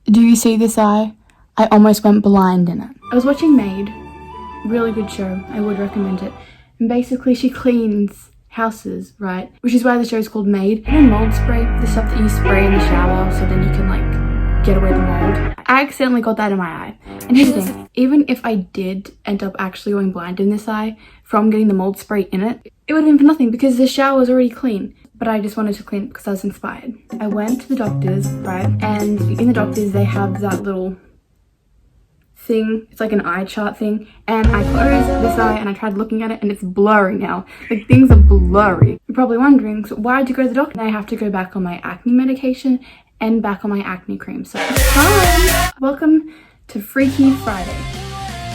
Do you see this eye? I almost went blind in it. I was watching Maid. Really good show. I would recommend it. And basically she cleans houses, right? Which is why the show is called Maid. And mold spray, the stuff that you spray in the shower so then you can like get away the mold. I accidentally got that in my eye. And here's the thing, even if I did end up actually going blind in this eye from getting the mold spray in it, it would have been for nothing because the shower was already clean. But I just wanted to clean it because I was inspired. I went to the doctor's, right? And in the doctor's they have that little thing, it's like an eye chart thing, and I closed this eye and I tried looking at it and it's blurry now. Like things are blurry. You're probably wondering, so why did you go to the doctor? And I have to go back on my acne medication and back on my acne cream. So it's fine. Welcome to Freaky Friday.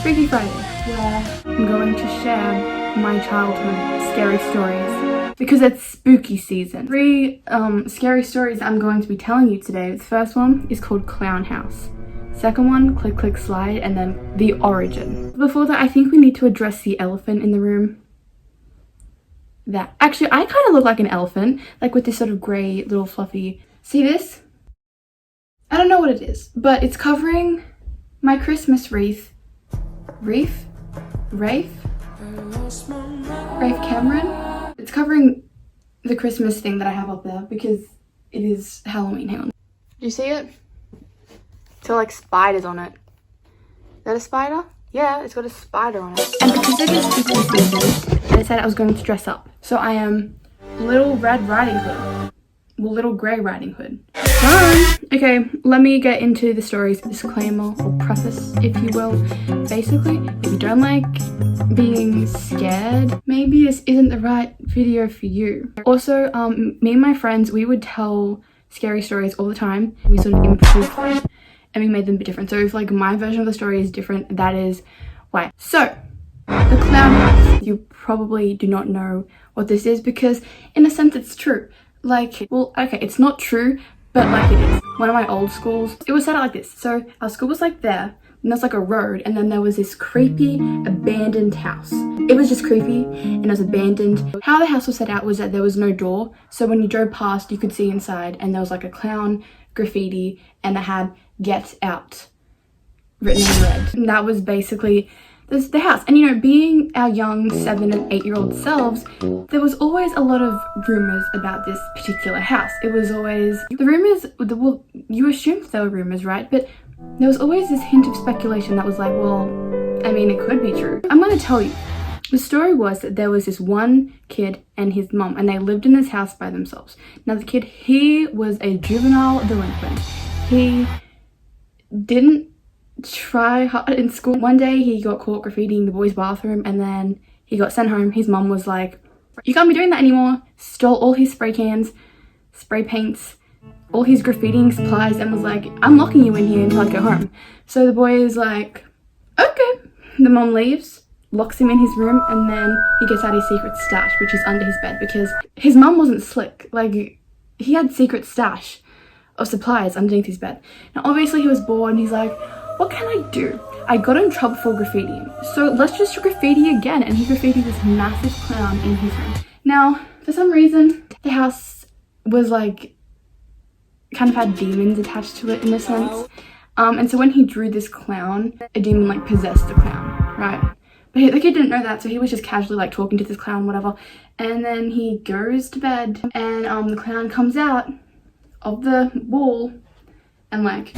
Freaky Friday, where I'm going to share my childhood scary stories because it's spooky season. 3 scary stories I'm going to be telling you today. The first one is called Clown House. Second one, Click Click Slide, and then The Origin. Before that, I think we need to address the elephant in the room. That. Actually, I kind of look like an elephant, like with this sort of grey little fluffy. See this? I don't know what it is, but it's covering my Christmas wreath. Rafe Cameron? It's covering the Christmas thing that I have up there because it is Halloween. Hang on. Do you see it? It's got like spiders on it. Is that a spider? Yeah, it's got a spider on it. And because it is spooky season, I decided I was going to dress up. So I am Little Red Riding Hood. Well, Little Grey Riding Hood. Okay, let me get into the story's disclaimer or preface, if you will. Basically, if you don't like being scared, maybe this isn't the right video for you. Also, me and my friends, we would tell scary stories all the time. We sort of improved them and we made them a bit different. So if like my version of the story is different, that is why. So, the Clown House. You probably do not know what this is because in a sense it's true. Like, well, okay, it's not true, but like it is. One of my old schools, it was set out like this. So our school was like there, and there's like a road, and then there was this creepy abandoned house. It was just creepy and it was abandoned. How the house was set out was that there was no door, so when you drove past you could see inside, and there was like a clown graffiti and it had "Get Out" written in red. And that was basically the house. And you know, being our young 7 and 8 year old selves, there was always a lot of rumors about this particular house. It was always the rumors, well, you assumed there were rumors, right? But there was always this hint of speculation that was like, well, I mean, it could be true. I'm gonna tell you. The story was that there was this one kid and his mom, and they lived in this house by themselves. Now the kid, he was a juvenile delinquent. He didn't try hard in school. One day he got caught graffitiing the boys' bathroom and then he got sent home. His mom was like, "You can't be doing that anymore." Stole all his spray cans, spray paints, all his graffitiing supplies, and was like, "I'm locking you in here until I go home." So the boy is like, okay. The mom leaves, locks him in his room, and then he gets out his secret stash, which is under his bed, because his mom wasn't slick. Like, he had secret stash of supplies underneath his bed. Now obviously he was bored and he's like, what can I do? I got in trouble for graffitiing, so let's just graffiti again. And he graffitied this massive clown in his room. Now, for some reason, the house was like, kind of had demons attached to it in a sense. And so when he drew this clown, a demon like possessed the clown, right? But the kid didn't know that, so he was just casually like talking to this clown, whatever. And then he goes to bed and the clown comes out of the wall and like,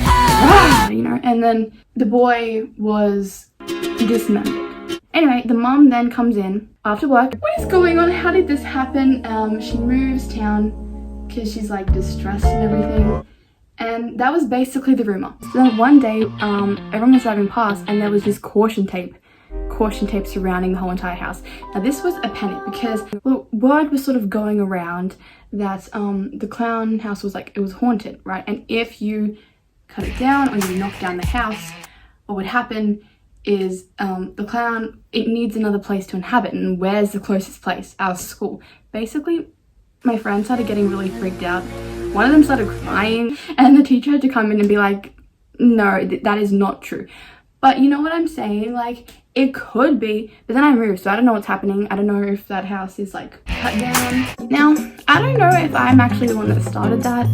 you know, and then the boy was dismembered. Anyway, the mom then comes in after work. What is going on? How did this happen? She moves town because she's like distressed and everything. And that was basically the rumor. So then one day, everyone was driving past and there was this caution tape surrounding the whole entire house. Now this was a panic because word was sort of going around that the clown house was like, it was haunted, right? And if you cut it down or you knock down the house, what would happen is the clown, it needs another place to inhabit. And where's the closest place? Our school. Basically, my friends started getting really freaked out. One of them started crying and the teacher had to come in and be like, no, that is not true. But you know what I'm saying? Like, it could be, but then I moved, so I don't know what's happening. I don't know if that house is like cut down. Now, I don't know if I'm actually the one that started that.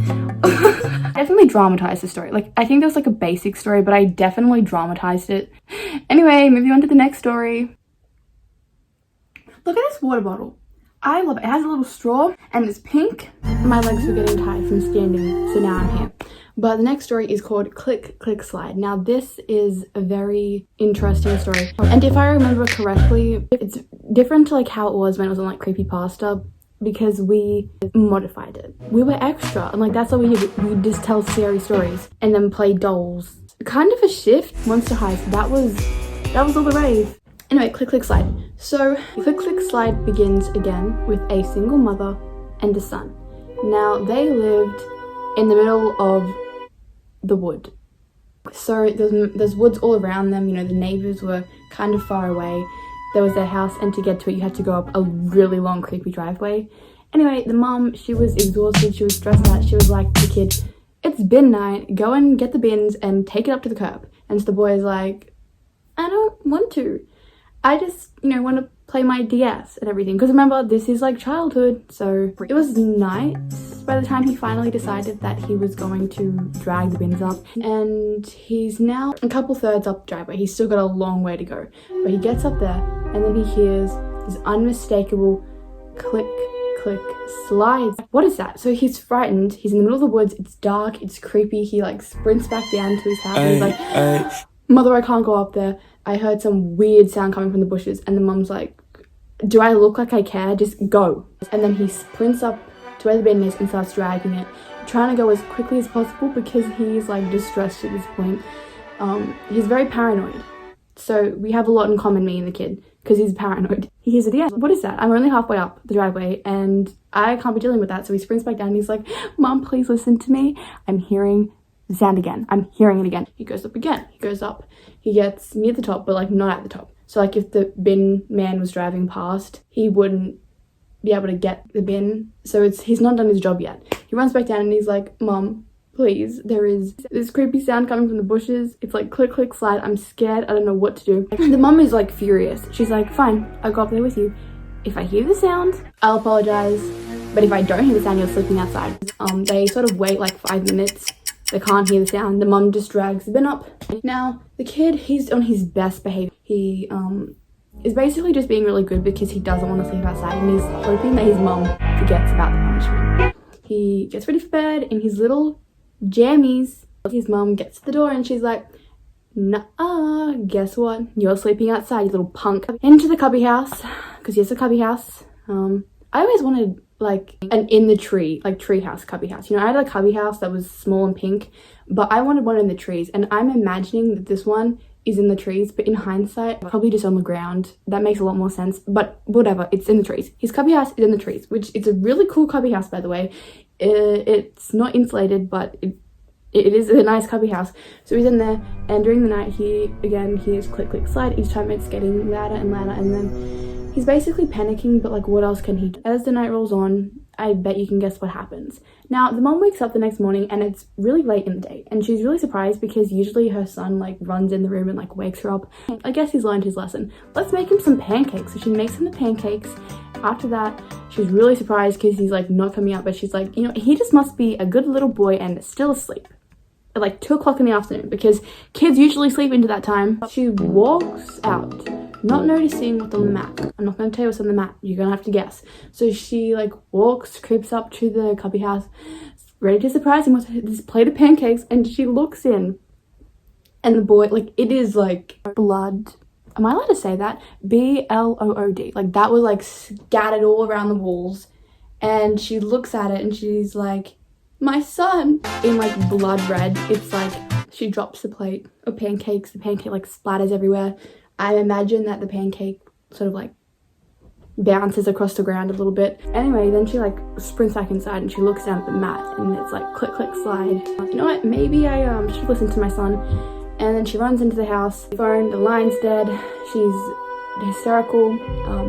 I definitely dramatized the story. Like, I think there's like a basic story, but I definitely dramatized it. Anyway, moving on to the next story. Look at this water bottle. I love it. It has a little straw and it's pink. My legs were getting tired from standing, so now I'm here. But the next story is called Click, Click, Slide. Now, this is a very interesting story. And if I remember correctly, it's different to like how it was when it was on like Creepypasta, because we modified it. We were extra, and like that's all we did. We just tell scary stories and then play dolls. Kind of a shift. Monster Heist. That was all the rave. Anyway, Click, Click, Slide. So, Click, Click, Slide begins again with a single mother and a son. Now, they lived in the middle of the wood. So there's woods all around them. You know, the neighbors were kind of far away. There was their house, and to get to it you had to go up a really long creepy driveway. Anyway, the mom, she was exhausted, she was stressed out. She was like to the kid, it's bin night, go and get the bins and take it up to the curb. And so the boy is like, I don't want to. I just, you know, want to play my DS and everything. Because remember, this is like childhood. So it was night by the time he finally decided that he was going to drag the bins up. And he's now a couple thirds up the driveway. He's still got a long way to go. But he gets up there and then he hears this unmistakable click, click, slide. What is that? So he's frightened. He's in the middle of the woods. It's dark. It's creepy. He like sprints back down to his house. And he's like, Mother, I can't go up there. I heard some weird sound coming from the bushes. And the mum's like, do I look like I care? Just go. And then he sprints up to where the bin is and starts dragging it, trying to go as quickly as possible because he's like distressed at this point. He's very paranoid. So we have a lot in common, me and the kid, because he's paranoid. He hears it again. What is that? I'm only halfway up the driveway and I can't be dealing with that. So he sprints back down and he's like, Mom, please listen to me. I'm hearing the sound again. I'm hearing it again. He goes up again. He goes up. He gets near the top, but like not at the top. So like if the bin man was driving past, he wouldn't be able to get the bin. So he's not done his job yet. He runs back down and he's like, Mom, please, there is this creepy sound coming from the bushes. It's like click, click, slide. I'm scared. I don't know what to do. The mum is like furious. She's like, fine, I'll go up there with you. If I hear the sound, I'll apologize. But if I don't hear the sound, you're sleeping outside. They sort of wait like 5 minutes. They can't hear the sound. The mum just drags the bin up. Now, the kid, he's on his best behavior. He is basically just being really good because he doesn't want to sleep outside and he's hoping that his mum forgets about the punishment. He gets ready for bed in his little jammies. His mum gets to the door and she's like, nah, guess what? You're sleeping outside, you little punk. Into the cubby house, because yes, a cubby house. I always wanted like an in the tree, like tree house, cubby house. You know, I had a cubby house that was small and pink, but I wanted one in the trees. And I'm imagining that this one is in the trees, but in hindsight, probably just on the ground. That makes a lot more sense, but whatever, it's in the trees. His cubby house is in the trees, which it's a really cool cubby house, by the way. It's not insulated, but it is a nice cubby house. So he's in there, and during the night, he again hears click, click, slide. Each time it's getting louder and louder, and then he's basically panicking, but like what else can he do? As the night rolls on, I bet you can guess what happens. Now, the mom wakes up the next morning and it's really late in the day, and she's really surprised because usually her son like runs in the room and like wakes her up. I guess he's learned his lesson. Let's make him some pancakes. So she makes him the pancakes. After that, she's really surprised because he's like not coming out, but she's like, you know, he just must be a good little boy and still asleep at like 2 o'clock in the afternoon because kids usually sleep into that time. She walks out, not noticing what's on the mat. I'm not going to tell you what's on the mat. You're going to have to guess. So she like creeps up to the cubby house, ready to surprise him with this plate of pancakes, and she looks in and the boy, like it is like blood. Am I allowed to say that? B-L-O-O-D. Like that was like scattered all around the walls. And she looks at it and she's like, my son, in like blood red. It's like she drops the plate of pancakes. The pancake like splatters everywhere. I imagine that the pancake sort of like bounces across the ground a little bit. Anyway, then she like sprints back inside and she looks down at the mat and it's like click, click, slide. You know what? Maybe I should listen to my son. And then she runs into the house. Phone, the line's dead. She's hysterical.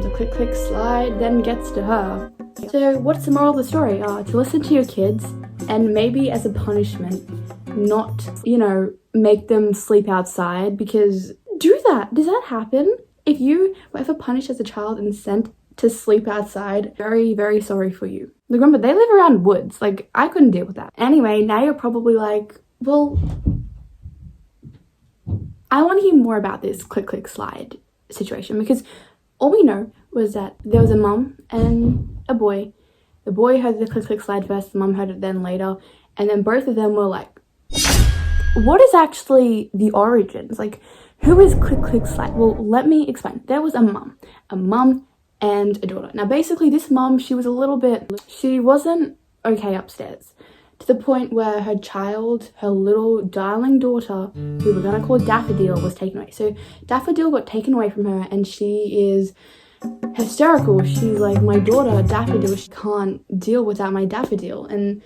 The click, click, slide then gets to her. So what's the moral of the story? To listen to your kids and maybe as a punishment, not, you know, make them sleep outside, because do that. Does that happen? If you were ever punished as a child and sent to sleep outside, very, very sorry for you. Like, remember, they live around woods. Like, I couldn't deal with that. Anyway, now you're probably like, well, I want to hear more about this click, click, slide situation, because all we know was that there was a mum and a boy. The boy heard the click, click, slide first, the mum heard it then later, and then both of them were like, what is actually the origins? Like, who is click, click, slide? Well, let me explain. There was a mum and a daughter. Now, basically, this mum, she wasn't okay upstairs, to the point where her child, her little darling daughter, who we're gonna call Daffodil, was taken away. So Daffodil got taken away from her, and she is hysterical. She's like, my daughter Daffodil, she can't deal without my Daffodil, and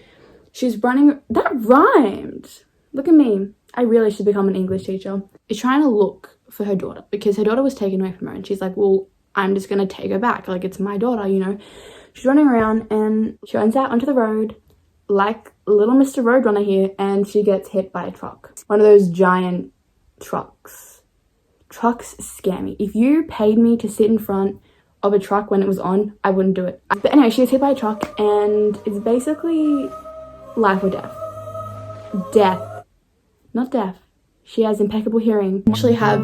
she's running. That rhymed. Look at me. I really should become an English teacher. She's trying to look for her daughter, because her daughter was taken away from her, and she's like, well, I'm just gonna take her back, like, it's my daughter, you know. She's running around, and she runs out onto the road like little Mr. Roadrunner here, and she gets hit by a truck. One of those giant trucks. Trucks scare me. If you paid me to sit in front of a truck when it was on, I wouldn't do it. But anyway, she gets hit by a truck, and it's basically life or death. Death. Not deaf. She has impeccable hearing. I actually have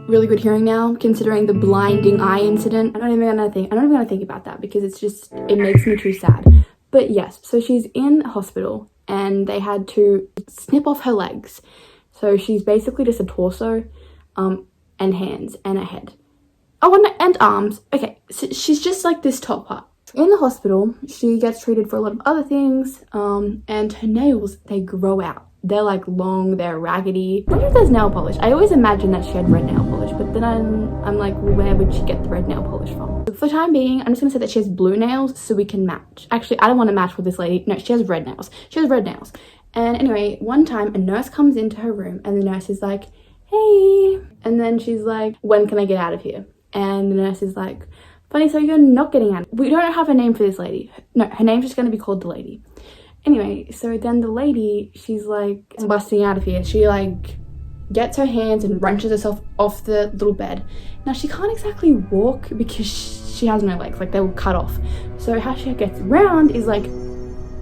really good hearing now, considering the blinding eye incident. I'm not even gonna think about that, because it makes me too sad. But yes, so she's in hospital, and they had to snip off her legs. So she's basically just a torso, and hands, and a head. Oh, and arms. Okay, so she's just like this top part. In the hospital, she gets treated for a lot of other things, and her nails, they grow out. They're like long, they're raggedy. I wonder if there's nail polish. I always imagined that she had red nail polish, but then I'm like, well, where would she get the red nail polish from? For the time being, I'm just gonna say that she has blue nails so we can match. Actually, I don't want to match with this lady. No, she has red nails. She has red nails. And anyway, one time a nurse comes into her room, and the nurse is like, hey. And then she's like, when can I get out of here? And the nurse is like, funny, so you're not getting out. We don't have a name for this lady. No, her name's just gonna be called the lady. Anyway, so then the lady, she's like, I'm busting out of here. She like gets her hands and wrenches herself off the little bed. Now, she can't exactly walk because she has no legs, like they were cut off. So how she gets around is like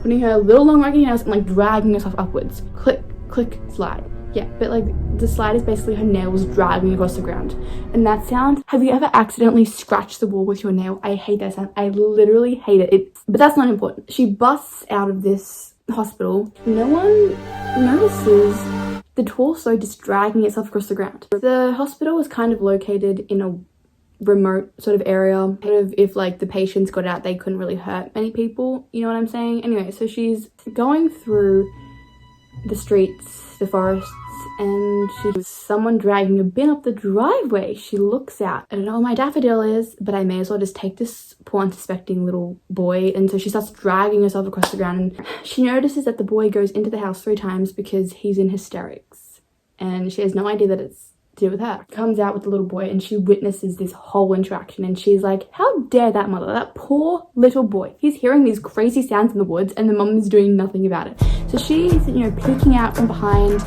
putting her little long raggedy nails and like dragging herself upwards. Click, click, slide. Yeah, but like the slide is basically her nails dragging across the ground. And that sound, have you ever accidentally scratched the wall with your nail? I hate that sound. I literally hate it. But that's not important. She busts out of this hospital. No one notices the torso just dragging itself across the ground. The hospital was kind of located in a remote sort of area. If like the patients got out, they couldn't really hurt many people. You know what I'm saying? Anyway, so she's going through the streets, the forests, and she's someone dragging a bin up the driveway. She looks out. I don't know where my Daffodil is, but I may as well just take this poor unsuspecting little boy. And so she starts dragging herself across the ground, and she notices that the boy goes into the house 3 times because he's in hysterics, and she has no idea that it's to do with her. Comes out with the little boy, and she witnesses this whole interaction, and she's like, how dare that mother, that poor little boy, he's hearing these crazy sounds in the woods and the mum is doing nothing about it. So she's, you know, peeking out from behind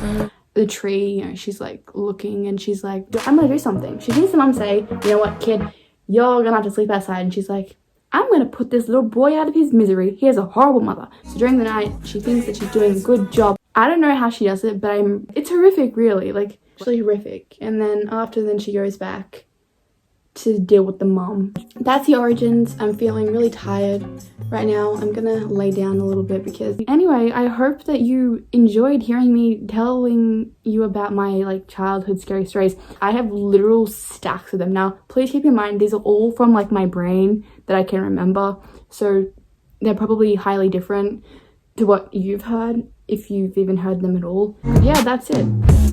the tree, you know, she's like looking, and she's like, I'm gonna do something. She hears the mum say, you know what, kid, you're gonna have to sleep outside. And she's like, I'm gonna put this little boy out of his misery. He has a horrible mother. So during the night, she thinks that she's doing a good job. I don't know how she does it, but it's horrific, really, like actually horrific. And then she goes back to deal with the mom. That's the origins. I'm feeling really tired right now. I'm gonna lay down a little bit because anyway, I hope that you enjoyed hearing me telling you about my like childhood scary stories. I have literal stacks of them. Now, please keep in mind, these are all from like my brain that I can remember. So they're probably highly different to what you've heard, if you've even heard them at all. Yeah, that's it.